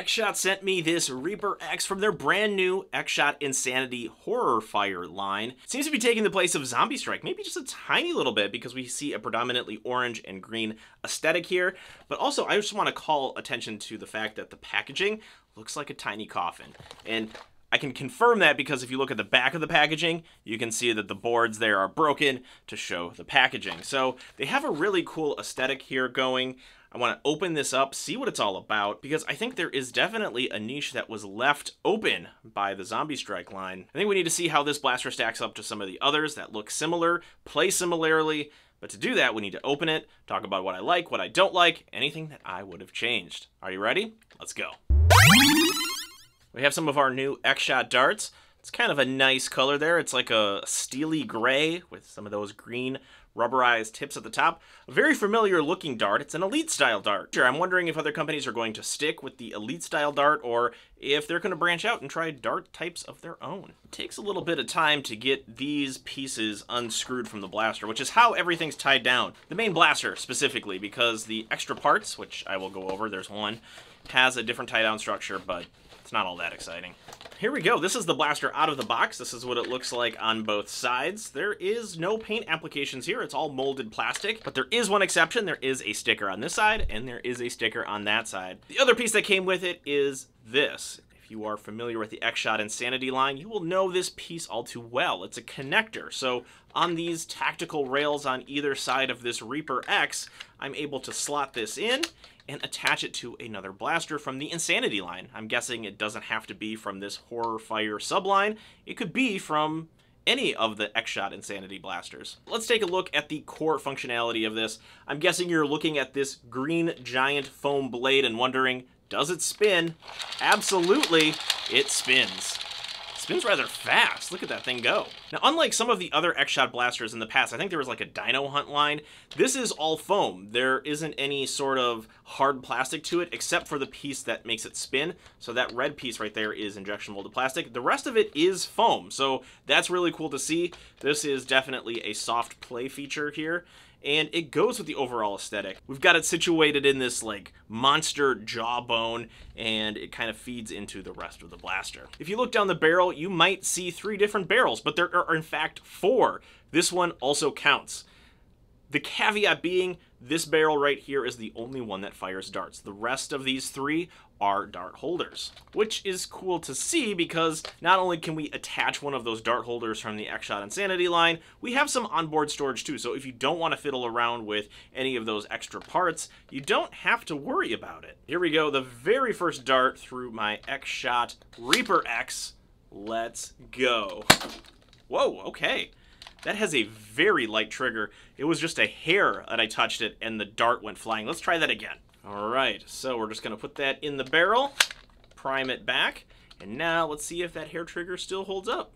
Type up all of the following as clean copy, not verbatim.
Xshot sent me this Reaper X from their brand new Xshot Insanity Horrorfire line. It seems to be taking the place of Zombiestrike, maybe just a tiny little bit because we see a predominantly orange and green aesthetic here. But also, I just want to call attention to the fact that the packaging looks like a tiny coffin. And I can confirm that because if you look at the back of the packaging, you can see that the boards there are broken to show the packaging. So they have a really cool aesthetic here going. I want to open this up, see what it's all about, because I think there is definitely a niche that was left open by the Zombiestrike line. I think we need to see how this blaster stacks up to some of the others that look similar, play similarly, but to do that, we need to open it, talk about what I like, what I don't like, anything that I would have changed. Are you ready? Let's go. We have some of our new Xshot darts. It's kind of a nice color there. It's like a steely gray with some of those green rubberized tips at the top. A very familiar looking dart. It's an elite style dart. Sure, I'm wondering if other companies are going to stick with the elite style dart or if they're going to branch out and try dart types of their own. It takes a little bit of time to get these pieces unscrewed from the blaster, which is how everything's tied down. The main blaster specifically, because the extra parts, which I will go over, there's one, has a different tie down structure, but it's not all that exciting. Here we go. This is the blaster out of the box. This is what it looks like on both sides. There is no paint applications here. It's all molded plastic, but there is one exception. There is a sticker on this side and there is a sticker on that side. The other piece that came with it is this. If you are familiar with the Xshot Insanity line, you will know this piece all too well. It's a connector. So on these tactical rails on either side of this Reaper X, I'm able to slot this in and attach it to another blaster from the Insanity line. I'm guessing it doesn't have to be from this Horrorfire subline. It could be from any of the Xshot Insanity blasters. Let's take a look at the core functionality of this. I'm guessing you're looking at this green giant foam blade and wondering, does it spin? Absolutely, it spins. Spins rather fast. Look at that thing go. Now, unlike some of the other Xshot blasters in the past, I think there was like a Dino Hunt line, this is all foam. There isn't any sort of hard plastic to it except for the piece that makes it spin. So that red piece right there is injection molded plastic. The rest of it is foam. So that's really cool to see. This is definitely a soft play feature here. And it goes with the overall aesthetic. We've got it situated in this like monster jawbone, and it kind of feeds into the rest of the blaster. If you look down the barrel, you might see 3 different barrels, but there are in fact 4. This one also counts. The caveat being, this barrel right here is the only one that fires darts. The rest of these 3 are dart holders, which is cool to see because not only can we attach one of those dart holders from the Xshot Insanity line, we have some onboard storage too. So if you don't want to fiddle around with any of those extra parts, you don't have to worry about it. Here we go, the very first dart through my Xshot Reaper X. Let's go. Whoa, okay. That has a very light trigger. It was just a hair that I touched it and the dart went flying. Let's try that again. All right, so we're just gonna put that in the barrel, prime it back, and now let's see if that hair trigger still holds up.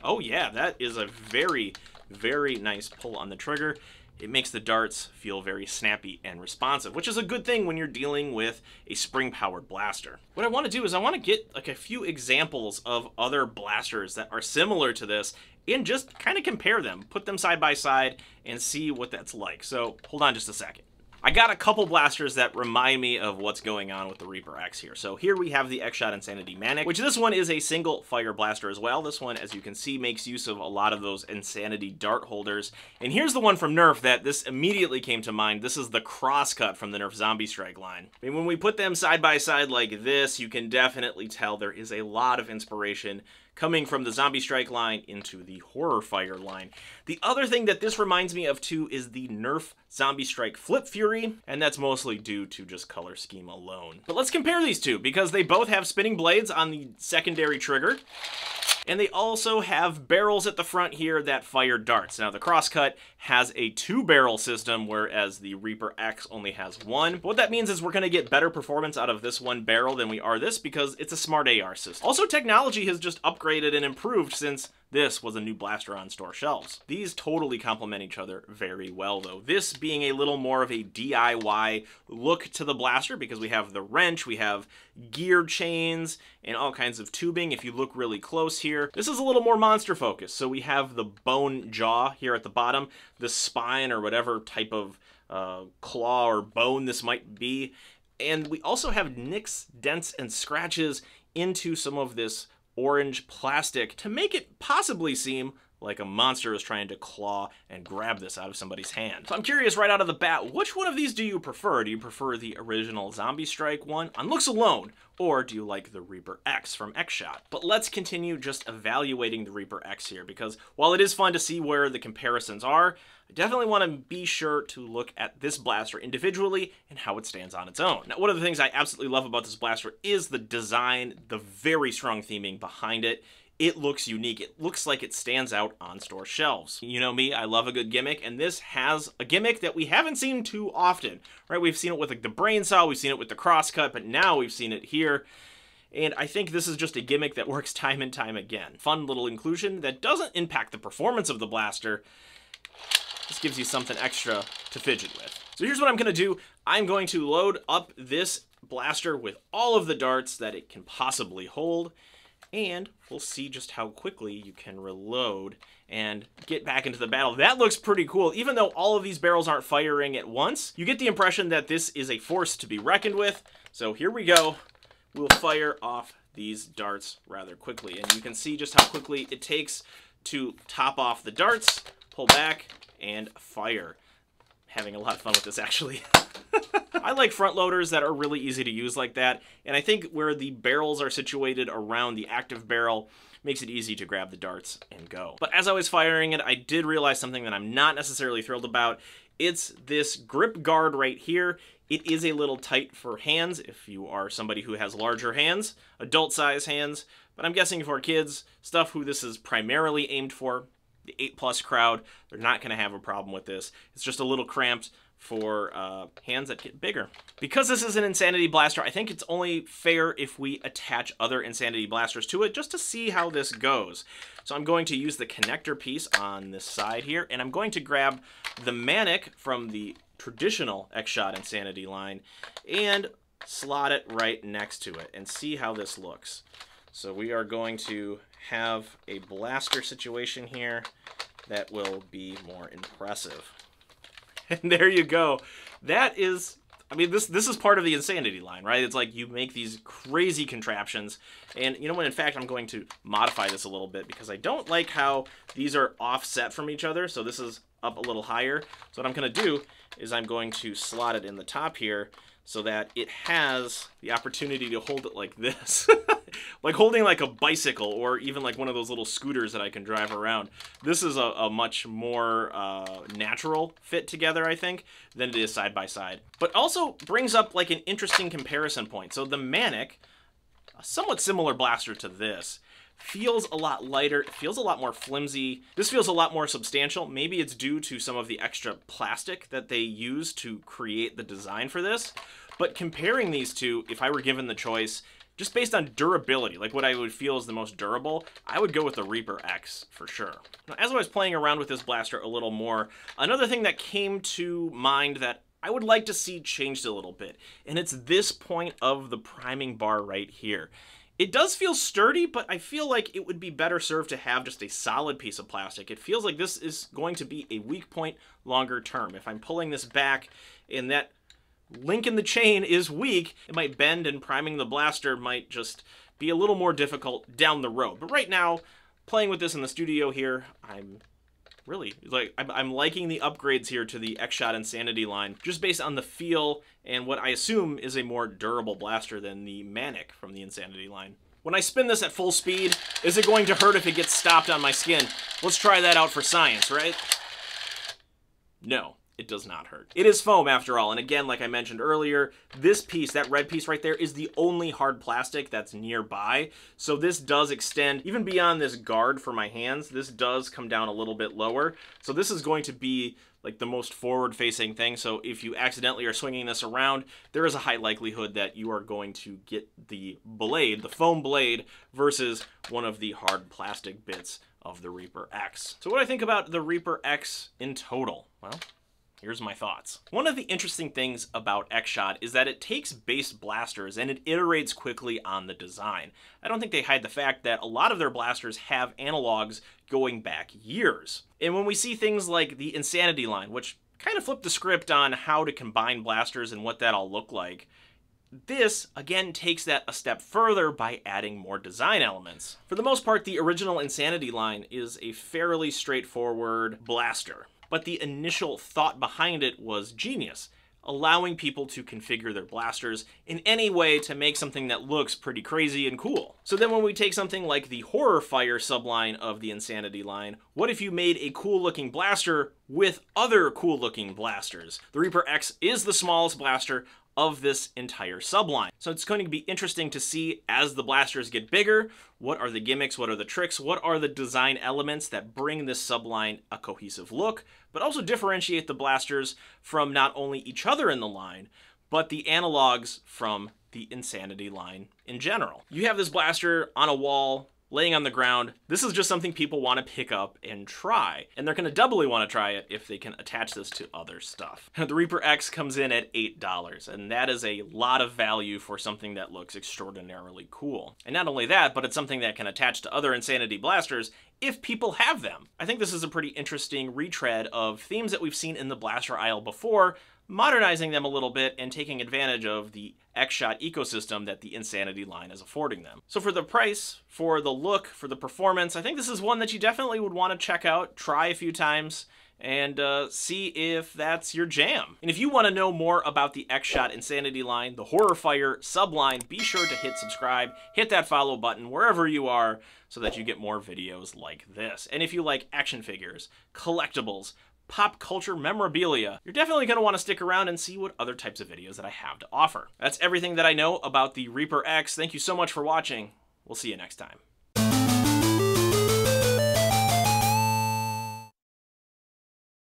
Oh yeah, that is a very, very nice pull on the trigger. It makes the darts feel very snappy and responsive, which is a good thing when you're dealing with a spring-powered blaster. What I want to do is I want to get like a few examples of other blasters that are similar to this and just kind of compare them, put them side by side, and see what that's like. So hold on just a second. I got a couple blasters that remind me of what's going on with the Reaper X here. So here we have the Xshot Insanity Manic, which this one is a single fire blaster as well. This one, as you can see, makes use of a lot of those Insanity dart holders. And here's the one from Nerf that this immediately came to mind. This is the crosscut from the Nerf Zombiestrike line. I mean, when we put them side by side like this, you can definitely tell there is a lot of inspiration coming from the Zombiestrike line into the Horrorfire line. The other thing that this reminds me of too is the Nerf Zombiestrike Flip Fury, and that's mostly due to just color scheme alone. But let's compare these two because they both have spinning blades on the secondary trigger. And they also have barrels at the front here that fire darts. Now the Crosscut has a 2-barrel system, whereas the Reaper X only has 1. But what that means is we're going to get better performance out of this one barrel than we are this because it's a smart AR system. Also, technology has just upgraded and improved since this was a new blaster on store shelves. These totally complement each other very well though. This being a little more of a DIY look to the blaster because we have the wrench, we have gear chains, and all kinds of tubing. If you look really close here, this is a little more monster focused. So we have the bone jaw here at the bottom, the spine or whatever type of claw or bone this might be. And we also have nicks, dents, and scratches into some of this orange plastic to make it possibly seem like a monster is trying to claw and grab this out of somebody's hand. So I'm curious right out of the bat, which one of these do you prefer? Do you prefer the original Zombiestrike one on looks alone, or do you like the Reaper X from Xshot? But let's continue just evaluating the Reaper X here, because while it is fun to see where the comparisons are, I definitely want to be sure to look at this blaster individually and how it stands on its own. Now, one of the things I absolutely love about this blaster is the design, the very strong theming behind it. It looks unique. It looks like it stands out on store shelves. You know me, I love a good gimmick, and this has a gimmick that we haven't seen too often, right? We've seen it with like the brain saw, we've seen it with the crosscut, but now we've seen it here. And I think this is just a gimmick that works time and time again. Fun little inclusion that doesn't impact the performance of the blaster. This gives you something extra to fidget with. So here's what I'm gonna do. I'm going to load up this blaster with all of the darts that it can possibly hold, and we'll see just how quickly you can reload and get back into the battle. That looks pretty cool. Even though all of these barrels aren't firing at once, you get the impression that this is a force to be reckoned with. So here we go. We'll fire off these darts rather quickly, and you can see just how quickly it takes to top off the darts, pull back, and fire. Having a lot of fun with this, actually. I like front loaders that are really easy to use like that, and I think where the barrels are situated around the active barrel makes it easy to grab the darts and go. But as I was firing it, I did realize something that I'm not necessarily thrilled about. It's this grip guard right here. It is a little tight for hands if you are somebody who has larger hands, adult size hands, but I'm guessing for kids, stuff who this is primarily aimed for, the 8+ crowd, they're not going to have a problem with this. It's just a little cramped for hands that get bigger. Because this is an Insanity Blaster, I think it's only fair if we attach other Insanity Blasters to it just to see how this goes. So I'm going to use the connector piece on this side here, and I'm going to grab the Manic from the traditional Xshot Insanity line and slot it right next to it and see how this looks. So we are going to have a blaster situation here that will be more impressive. And there you go. That is, I mean, this is part of the Insanity line, right? It's like you make these crazy contraptions. And you know what, in fact, I'm going to modify this a little bit because I don't like how these are offset from each other. So this is up a little higher. So what I'm going to do is I'm going to slot it in the top here so that it has the opportunity to hold it like this. Like holding like a bicycle or even like one of those little scooters that I can drive around. This is a much more natural fit together, I think, than it is side by side. But also brings up like an interesting comparison point. So the Manic, a somewhat similar blaster to this, feels a lot lighter, it feels a lot more flimsy. This feels a lot more substantial. Maybe it's due to some of the extra plastic that they use to create the design for this. But comparing these two, if I were given the choice, just based on durability, like what I would feel is the most durable, I would go with the Reaper X for sure. Now, as I was playing around with this blaster a little more, another thing that came to mind that I would like to see changed a little bit, and it's this point of the priming bar right here. It does feel sturdy, but I feel like it would be better served to have just a solid piece of plastic. It feels like this is going to be a weak point longer term. If I'm pulling this back and that link in the chain is weak, it might bend, and priming the blaster might just be a little more difficult down the road. But right now, playing with this in the studio here, I'm really, like, I'm liking the upgrades here to the Xshot Insanity line, just based on the feel and what I assume is a more durable blaster than the Manic from the Insanity line. When I spin this at full speed, is it going to hurt if it gets stopped on my skin? Let's try that out for science, right? No. It does not hurt. It is foam after all, and again, like I mentioned earlier, this piece, that red piece right there, is the only hard plastic that's nearby, so this does extend even beyond this guard for my hands. This does come down a little bit lower, so this is going to be like the most forward-facing thing, so if you accidentally are swinging this around, there is a high likelihood that you are going to get the blade, the foam blade, versus one of the hard plastic bits of the Reaper X. So what do I think about the Reaper X in total? Well, here's my thoughts. One of the interesting things about Xshot is that it takes base blasters and it iterates quickly on the design. I don't think they hide the fact that a lot of their blasters have analogs going back years. And when we see things like the Insanity line, which kind of flipped the script on how to combine blasters and what that all looked like, This, again, takes that a step further by adding more design elements. For the most part, the original Insanity line is a fairly straightforward blaster, but the initial thought behind it was genius, allowing people to configure their blasters in any way to make something that looks pretty crazy and cool. So then when we take something like the Horrorfire subline of the Insanity line, what if you made a cool looking blaster with other cool looking blasters? The Reaper X is the smallest blaster of this entire subline. So it's going to be interesting to see as the blasters get bigger, what are the gimmicks, what are the tricks, what are the design elements that bring this subline a cohesive look, but also differentiate the blasters from not only each other in the line, but the analogs from the Insanity line in general. You have this blaster on a wall, laying on the ground. This is just something people want to pick up and try. And they're going to doubly want to try it if they can attach this to other stuff. The Reaper X comes in at $8, and that is a lot of value for something that looks extraordinarily cool. And not only that, but it's something that can attach to other Insanity blasters if people have them. I think this is a pretty interesting retread of themes that we've seen in the blaster aisle before, modernizing them a little bit and taking advantage of the Xshot ecosystem that the Insanity line is affording them. So for the price, for the look, for the performance, I think this is one that you definitely would want to check out, try a few times, and see if that's your jam. And if you want to know more about the Xshot Insanity line, the Horrorfire subline, be sure to hit subscribe, hit that follow button wherever you are so that you get more videos like this. And if you like action figures, collectibles, pop culture memorabilia, you're definitely going to want to stick around and see what other types of videos that I have to offer. That's everything that I know about the Reaper X. Thank you so much for watching. We'll see you next time.